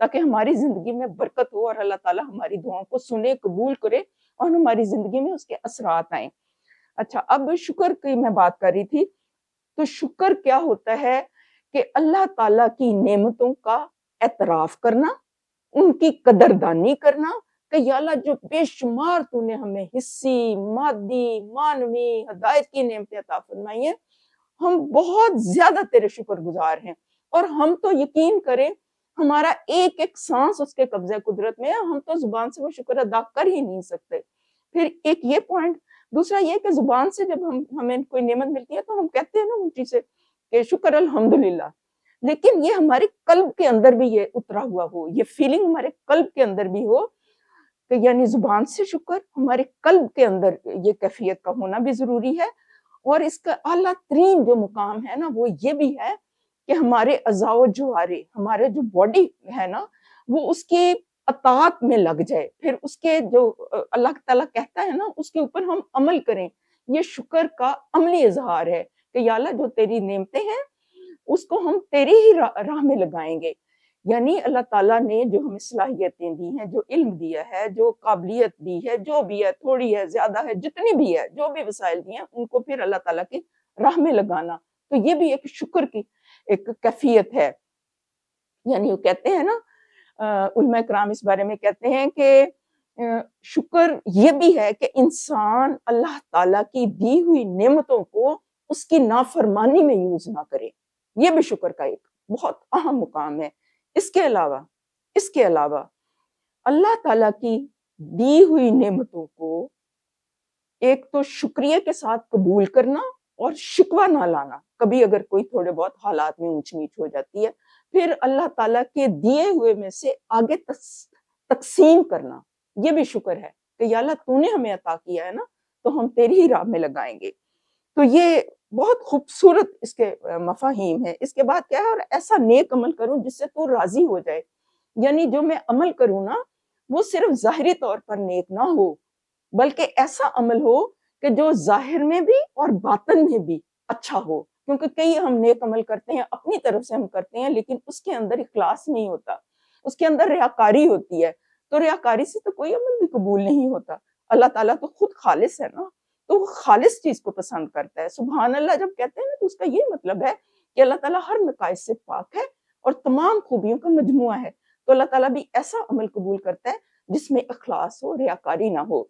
تاکہ ہماری زندگی میں برکت ہو اور اللہ تعالیٰ ہماری دعاؤں کو سنے، قبول کرے اور ہماری زندگی میں اس کے اثرات آئیں۔ اچھا، اب شکر کی میں بات کر رہی تھی، تو شکر کیا ہوتا ہے کہ اللہ تعالیٰ کی نعمتوں کا اعتراف کرنا، ان کی قدردانی کرنا کہ یا اللہ جو بے شمار تو نے ہمیں حصی، مادی، معنوی، ہدایت کی نعمتیں عطا فرمائی ہیں، ہم بہت زیادہ تیرے شکر گزار ہیں، اور ہم تو یقین کریں ہمارا ایک ایک سانس اس کے قبضہ قدرت میں ہے، ہم تو زبان سے وہ شکر ادا کر ہی نہیں سکتے۔ پھر ایک یہ پوائنٹ، دوسرا یہ کہ زبان سے جب ہمیں کوئی نعمت ملتی ہے تو ہم کہتے ہیں نا اونچی سے کہ شکر الحمدللہ، لیکن یہ ہمارے قلب کے اندر بھی یہ اترا ہوا ہو، یہ فیلنگ ہمارے قلب کے اندر بھی ہو کہ یعنی زبان سے شکر، ہمارے قلب کے اندر یہ کیفیت کا ہونا بھی ضروری ہے۔ اور اس کا اعلیٰ ترین جو مقام ہے نا وہ یہ بھی ہے کہ ہمارے اعضاء و جوارے، ہمارے جو باڈی ہے نا وہ اس کے اطاعت میں لگ جائے، پھر اس کے جو اللہ تعالیٰ کہتا ہے نا اس کے اوپر ہم عمل کریں۔ یہ شکر کا عملی اظہار ہے کہ یا اللہ جو تیری نعمتیں ہیں اس کو ہم تیری ہی راہ میں لگائیں گے۔ یعنی اللہ تعالیٰ نے جو ہمیں صلاحیتیں دی ہیں، جو علم دیا ہے، جو قابلیت دی ہے، جو بھی ہے، تھوڑی ہے، زیادہ ہے، جتنی بھی ہے، جو بھی وسائل دی ہیں ان کو پھر اللہ تعالیٰ کی راہ میں لگانا، تو یہ بھی ایک شکر کی ایک کیفیت ہے۔ یعنی وہ کہتے ہیں نا علماء کرام اس بارے میں کہتے ہیں کہ شکر یہ بھی ہے کہ انسان اللہ تعالیٰ کی دی ہوئی نعمتوں کو اس کی نافرمانی میں یوز نہ کرے، یہ بھی شکر کا ایک بہت اہم مقام ہے۔ اس کے علاوہ اللہ تعالیٰ کی دی ہوئی نعمتوں کو ایک تو شکریہ کے ساتھ قبول کرنا اور شکوہ نہ لانا، کبھی اگر کوئی تھوڑے بہت حالات میں اونچ نیچ ہو جاتی ہے، پھر اللہ تعالیٰ کے دیے ہوئے میں سے آگے تقسیم کرنا، یہ بھی شکر ہے کہ یا اللہ تو نے ہمیں عطا کیا ہے نا تو ہم تیری ہی راہ میں لگائیں گے۔ تو یہ بہت خوبصورت اس کے مفاہیم ہے۔ اس کے بعد کیا ہے، اور ایسا نیک عمل کروں جس سے تو راضی ہو جائے، یعنی جو میں عمل کروں نا وہ صرف ظاہری طور پر نیک نہ ہو بلکہ ایسا عمل ہو کہ جو ظاہر میں بھی اور باطن میں بھی اچھا ہو، کیونکہ کئی ہم نیک عمل کرتے ہیں اپنی طرف سے ہم کرتے ہیں لیکن اس کے اندر اخلاص نہیں ہوتا، اس کے اندر ریاکاری ہوتی ہے، تو ریاکاری سے تو کوئی عمل بھی قبول نہیں ہوتا۔ اللہ تعالیٰ تو خود خالص ہے نا، تو وہ خالص چیز کو پسند کرتا ہے۔ سبحان اللہ جب کہتے ہیں نا تو اس کا یہ مطلب ہے کہ اللہ تعالیٰ ہر نقائص سے پاک ہے اور تمام خوبیوں کا مجموعہ ہے، تو اللہ تعالیٰ بھی ایسا عمل قبول کرتا ہے جس میں اخلاص ہو، ریاکاری نہ ہو۔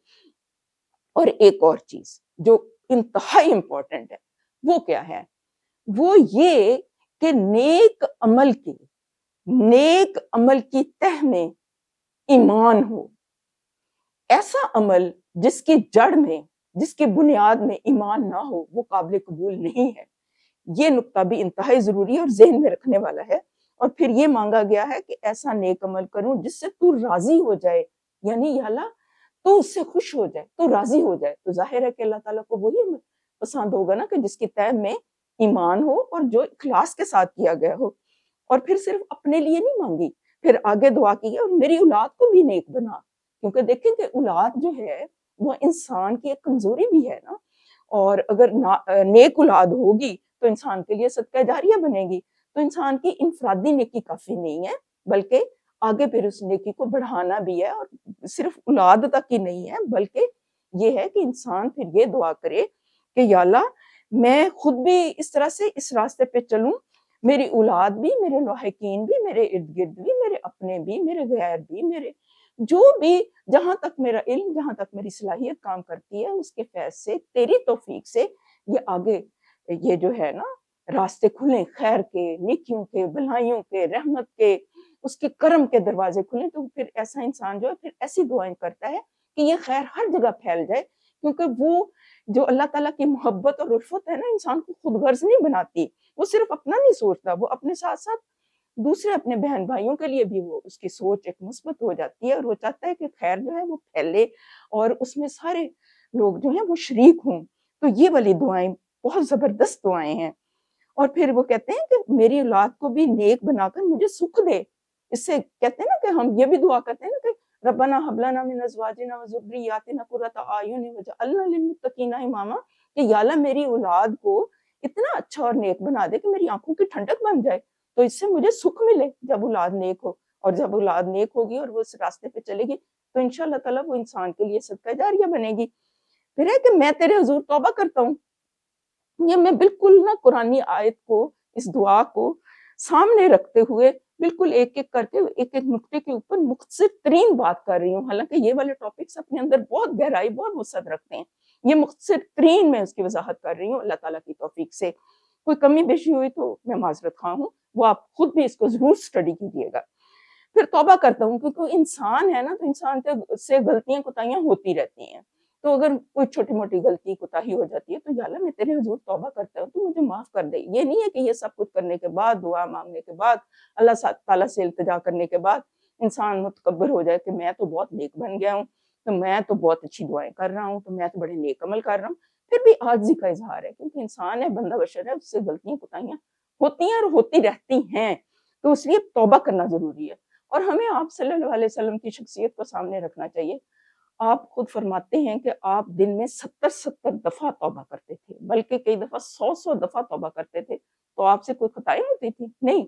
اور ایک اور چیز جو انتہائی امپورٹنٹ ہے وہ کیا ہے، وہ یہ کہ نیک عمل کی تہ میں ایمان ہو۔ ایسا عمل جس کی جڑ میں، جس کی بنیاد میں ایمان نہ ہو وہ قابل قبول نہیں ہے۔ یہ نقطہ بھی انتہائی ضروری ہے اور ذہن میں رکھنے والا ہے۔ اور پھر یہ مانگا گیا ہے کہ ایسا نیک عمل کروں جس سے تو راضی ہو جائے، یعنی یا اللہ تو اس سے خوش ہو جائے، تو راضی ہو جائے۔ تو ظاہر ہے کہ اللہ تعالیٰ کو وہی پسند ہوگا نا کہ جس کی تہ میں ایمان ہو اور جو اخلاص کے ساتھ کیا گیا ہو۔ اور پھر صرف اپنے لیے نہیں مانگی، پھر آگے دعا کی اور میری اولاد کو بھی نیک بنا، کیونکہ دیکھیں کہ اولاد جو ہے وہ انسان کی ایک کمزوری بھی ہے نا، اور اگر نیک اولاد ہوگی تو انسان کے لیے صدقہ جاریہ بنے گی۔ تو انسان کی انفرادی نیکی کافی نہیں ہے بلکہ آگے پھر اس نیکی کو بڑھانا بھی ہے، اور صرف اولاد تک ہی نہیں ہے بلکہ یہ ہے کہ انسان پھر یہ دعا کرے کہ یا اللہ میں خود بھی اس طرح سے اس راستے پہ چلوں، میری اولاد بھی، میرے لاحقین بھی، میرے ارد گرد بھی، میرے اپنے بھی، میرے غیر بھی، میرے جو بھی، جہاں تک میرا علم، جہاں تک میری صلاحیت کام کرتی ہے، اس کے فیض سے، تیری توفیق سے یہ آگے یہ جو ہے نا راستے کھلیں، خیر کے، نیکیوں کے، بھلائیوں کے، رحمت کے، اس کے کرم کے دروازے کھلیں۔ تو پھر ایسا انسان جو ہے پھر ایسی دعائیں کرتا ہے کہ یہ خیر ہر جگہ پھیل جائے، کیونکہ وہ جو اللہ تعالیٰ کی محبت اور رفت ہے نا انسان کو خود غرض نہیں بناتی، وہ صرف اپنا نہیں سوچتا، وہ اپنے ساتھ ساتھ دوسرے اپنے بہن بھائیوں کے لیے بھی وہ اس کی سوچ ایک مثبت ہو جاتی ہے، اور وہ چاہتا ہے کہ خیر جو ہے وہ پھیلے اور اس میں سارے لوگ جو ہیں وہ شریک ہوں۔ تو یہ والی دعائیں بہت زبردست دعائیں ہیں۔ اور پھر وہ کہتے ہیں کہ میری اولاد کو بھی نیک بنا کر مجھے سکھ دے۔ اس سے کہتے ہیں نا کہ ہم یہ بھی دعا کرتے ہیں نا کہ ربنا ہب لنا من ازواجنا وذریاتنا قرۃ اعین واجعلنا للمتقین اماما، کہ یا اللہ میری اولاد کو اتنا اچھا اور نیک بنا دے کہ میری آنکھوں کی ٹھنڈک بن جائے، تو اس سے مجھے سکھ ملے جب اولاد نیک ہو۔ اور جب اولاد نیک ہوگی اور وہ اس راستے پہ چلے گی تو انشاءاللہ تعالیٰ وہ انسان کے لیے صدقہ جاریہ بنے گی۔ پھر ہے کہ میں تیرے حضور توبہ کرتا ہوں، یہ میں بالکل نہ قرآنی آیت کو، اس دعا کو سامنے رکھتے ہوئے بالکل ایک ایک کر کے ایک ایک نقطے کے اوپر مختصر ترین بات کر رہی ہوں، حالانکہ یہ والے ٹاپکس اپنے اندر بہت گہرائی، بہت وسعت رکھتے ہیں، یہ مختصر ترین میں اس کی وضاحت کر رہی ہوں اللہ تعالیٰ کی توفیق سے۔ کوئی کمی بیشی ہوئی تو میں معذرت خواہ ہوں، وہ آپ خود بھی اس کو ضرور سٹڈی کیجیے گا۔ پھر توبہ کرتا ہوں، کیونکہ انسان ہے نا تو انسان سے غلطیاں کوتاہیاں ہوتی رہتی ہیں، تو اگر کوئی چھوٹی موٹی غلطی کوتاہی ہو جاتی ہے تو یا اللہ میں تیرے حضور توبہ کرتا ہوں، تو مجھے معاف کر دے۔ یہ نہیں ہے کہ یہ سب کچھ کرنے کے بعد، دعا مانگنے کے بعد، اللہ تعالیٰ سے التجا کرنے کے بعد انسان متکبر ہو جائے کہ میں تو بہت نیک بن گیا ہوں، تو میں تو بہت اچھی دعائیں کر رہا ہوں، تو میں تو بڑے نیک عمل کر رہا ہوں۔ پھر بھی عاجزی کا اظہار ہے، کیونکہ انسان ہے، بندہ بشر ہے، اس سے غلطیاں کوتاہیاں ہوتی ہیں اور ہوتی رہتی ہیں، تو اس لیے توبہ کرنا ضروری ہے۔ اور ہمیں آپ صلی اللہ علیہ وسلم کی شخصیت کو سامنے رکھنا چاہیے۔ آپ خود فرماتے ہیں کہ آپ دن میں 70 دفعہ توبہ کرتے تھے، بلکہ کئی دفعہ 100 دفعہ توبہ کرتے تھے، تو آپ سے کوئی خطائیں ہوتی تھی؟ نہیں،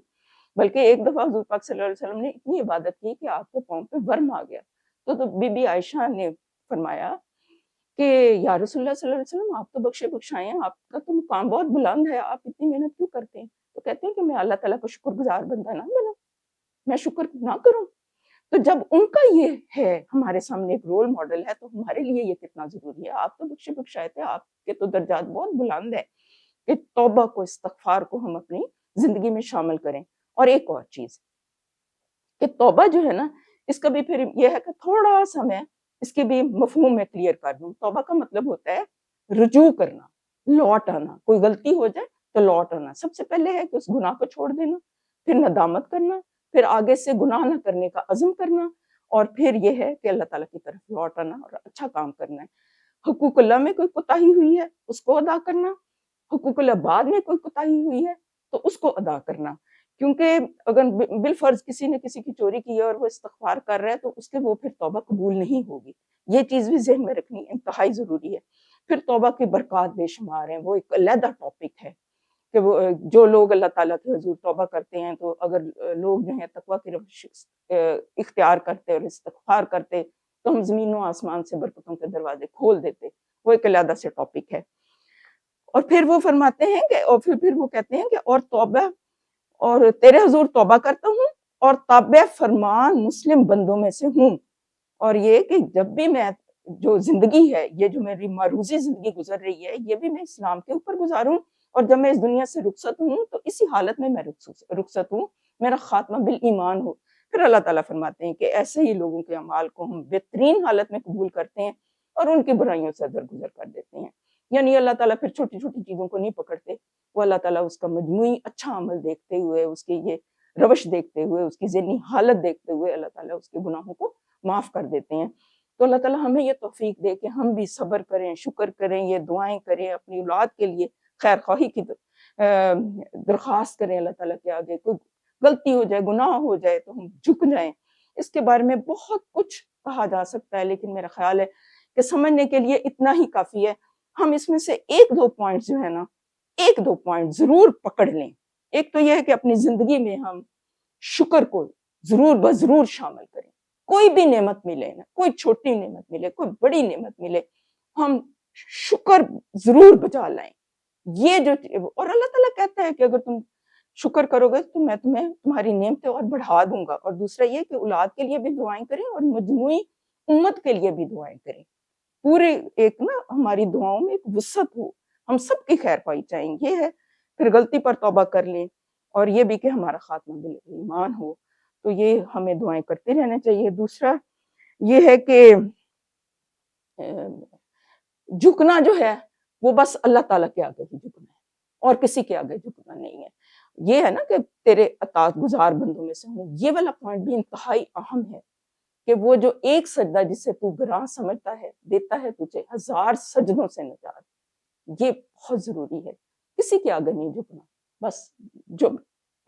بلکہ ایک دفعہ حضور پاک صلی اللہ علیہ وسلم نے اتنی عبادت کی کہ آپ کے پاؤں پہ ورم آ گیا، تو بی بی عائشہ نے فرمایا کہ یا رسول اللہ صلی اللہ علیہ وسلم، آپ تو بخشے بخشائے ہیں، آپ کا تو مقام بہت بلند ہے، آپ اتنی محنت کیوں کرتے ہیں؟ تو کہتے ہیں کہ میں اللہ تعالیٰ کا شکر گزار بندہ نہ بنوں، میں شکر نہ کروں؟ تو جب ان کا یہ ہے ہمارے سامنے ایک رول ماڈل ہے، تو ہمارے لیے یہ کتنا ضروری ہے۔ آپ تو بخشے بخشائے تھے، آپ کے تو درجات بہت بلند ہے کہ توبہ کو، استغفار کو ہم اپنی زندگی میں شامل کریں۔ اور ایک اور چیز کہ توبہ جو ہے نا، اس کا بھی پھر یہ ہے کہ تھوڑا سا میں اس کے بھی مفہوم میں کلیئر کر دوں۔ توبہ کا مطلب ہوتا ہے رجوع کرنا، لوٹ آنا، کوئی غلطی ہو جائے تو لوٹ آنا۔ سب سے پہلے ہے کہ اس گناہ کو چھوڑ دینا، پھر ندامت کرنا، پھر آگے سے گناہ نہ کرنے کا عزم کرنا، اور پھر یہ ہے کہ اللہ تعالیٰ کی طرف لوٹ آنا اور اچھا کام کرنا ہے۔ حقوق اللہ میں کوئی کوتاہی ہوئی ہے اس کو ادا کرنا، حقوق العباد میں کوئی کوتاہی ہوئی ہے تو اس کو ادا کرنا، کیونکہ اگر بالفرض کسی نے کسی کی چوری کی ہے اور وہ استغفار کر رہا ہے تو اس کے وہ پھر توبہ قبول نہیں ہوگی۔ یہ چیز بھی ذہن میں رکھنی انتہائی ضروری ہے۔ پھر توبہ کی برکات بے شمار ہیں، وہ ایک علیحدہ ٹاپک ہے کہ وہ جو لوگ اللہ تعالیٰ کے حضور توبہ کرتے ہیں، تو اگر لوگ جو ہیں تقویٰ کی روش اختیار کرتے اور استغفار کرتے تو ہم زمین و آسمان سے برکتوں کے دروازے کھول دیتے، وہ ایک علیحدہ سے ٹاپک ہے۔ اور پھر وہ فرماتے ہیں کہ اور پھر وہ کہتے ہیں کہ اور توبہ، اور تیرے حضور توبہ کرتا ہوں اور تابع فرمان مسلم بندوں میں سے ہوں۔ اور یہ کہ جب بھی میں جو زندگی ہے، یہ جو میری معروضی زندگی گزر رہی ہے، یہ بھی میں اسلام کے اوپر گزاروں، اور جب میں اس دنیا سے رخصت ہوں تو اسی حالت میں میں رخصت ہوں، میرا خاتمہ بالایمان ہو۔ پھر اللہ تعالیٰ فرماتے ہیں کہ ایسے ہی لوگوں کے اعمال کو ہم بہترین حالت میں قبول کرتے ہیں اور ان کی برائیوں سے درگزر کر دیتے ہیں۔ یعنی اللہ تعالیٰ پھر چھوٹی چھوٹی چیزوں کو نہیں پکڑتے، وہ اللہ تعالیٰ اس کا مجموعی اچھا عمل دیکھتے ہوئے، اس کی یہ روش دیکھتے ہوئے، اس کی ذہنی حالت دیکھتے ہوئے اللہ تعالیٰ اس کے گناہوں کو معاف کر دیتے ہیں۔ تو اللہ تعالیٰ ہمیں یہ توفیق دے کہ ہم بھی صبر کریں، شکر کریں، یہ دعائیں کریں، اپنی اولاد کے لیے خیر خواہی کی درخواست کریں اللہ تعالیٰ کے آگے۔ کوئی غلطی ہو جائے، گناہ ہو جائے تو ہم جھک جائیں۔ اس کے بارے میں بہت کچھ کہا جا سکتا ہے، لیکن میرا خیال ہے کہ سمجھنے کے لیے اتنا ہی کافی ہے۔ ہم اس میں سے ایک دو پوائنٹ جو ہے نا، ایک دو پوائنٹ ضرور پکڑ لیں۔ ایک تو یہ ہے کہ اپنی زندگی میں ہم شکر کو ضرور بضرور شامل کریں۔ کوئی بھی نعمت ملے نا، کوئی چھوٹی نعمت ملے، کوئی بڑی نعمت ملے، ہم شکر ضرور بجا لائیں۔ یہ جو اور اللہ تعالیٰ کہتا ہے کہ اگر تم شکر کرو گے تو میں تمہیں تمہاری نعمتیں اور بڑھا دوں گا۔ اور دوسرا یہ کہ اولاد کے لیے بھی دعائیں کریں اور مجموعی امت کے لیے بھی دعائیں کریں۔ پورے ایک نا ہماری دعاؤں میں ایک وسعت ہو، ہم سب کی خیر خواہی چاہیں۔ یہ ہے پھر غلطی پر توبہ کر لیں، اور یہ بھی کہ ہمارا خاتمہ بالایمان ہو، تو یہ ہمیں دعائیں کرتے رہنا چاہیے۔ دوسرا یہ ہے کہ جھکنا جو ہے وہ بس اللہ تعالیٰ کے آگے ہی جھکنا ہے، اور کسی کے آگے جھکنا نہیں ہے۔ یہ ہے نا کہ تیرے اطاعت گزار بندوں میں سے ہوں، یہ والا پوائنٹ بھی انتہائی اہم ہے کہ وہ جو ایک سجدہ جسے تو گراں سمجھتا ہے، دیتا ہے تجھے 1000 سجدوں سے نجات۔ یہ بہت ضروری ہے، کسی کے آگے نہیں جھکنا۔ بس جو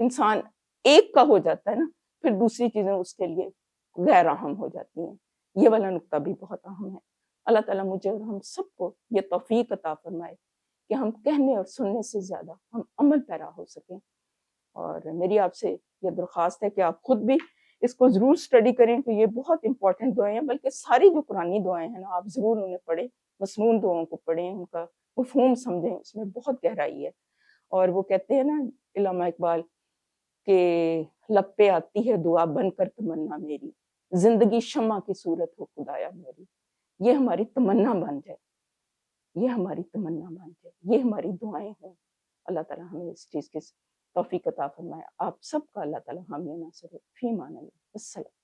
انسان ایک کا ہو جاتا ہے نا، پھر دوسری چیزیں اس کے لیے غیر اہم ہو جاتی ہیں۔ یہ والا نقطہ بھی بہت اہم ہے۔ اللہ تعالیٰ مجھے اور ہم سب کو یہ توفیق عطا فرمائے کہ ہم کہنے اور سننے سے زیادہ ہم عمل پیرا ہو سکیں۔ اور میری آپ سے یہ درخواست ہے کہ آپ خود بھی اس کو ضرور اسٹڈی کریں کہ یہ بہت امپورٹنٹ دعائیں ہیں، بلکہ ساری جو قرآنی دعائیں ہیں نا آپ ضرور انہیں پڑھیں، مسنون دعاؤں کو پڑھیں، ان کا مفہوم سمجھیں، اس میں بہت گہرائی ہے۔ اور وہ کہتے ہیں نا علامہ اقبال کہ لب پہ آتی ہے دعا بن کر تمنا میری، زندگی شمع کی صورت ہو خدایا میری، یہ ہماری تمنا بن جائے، یہ ہماری تمنا بن جائے، یہ ہماری دعائیں ہوں۔ اللہ تعالیٰ ہمیں اس چیز کی توفیق عطا فرمائے۔ آپ سب کا اللہ تعالیٰ حامی و ناصر ہو، فی امان اللہ، السلام۔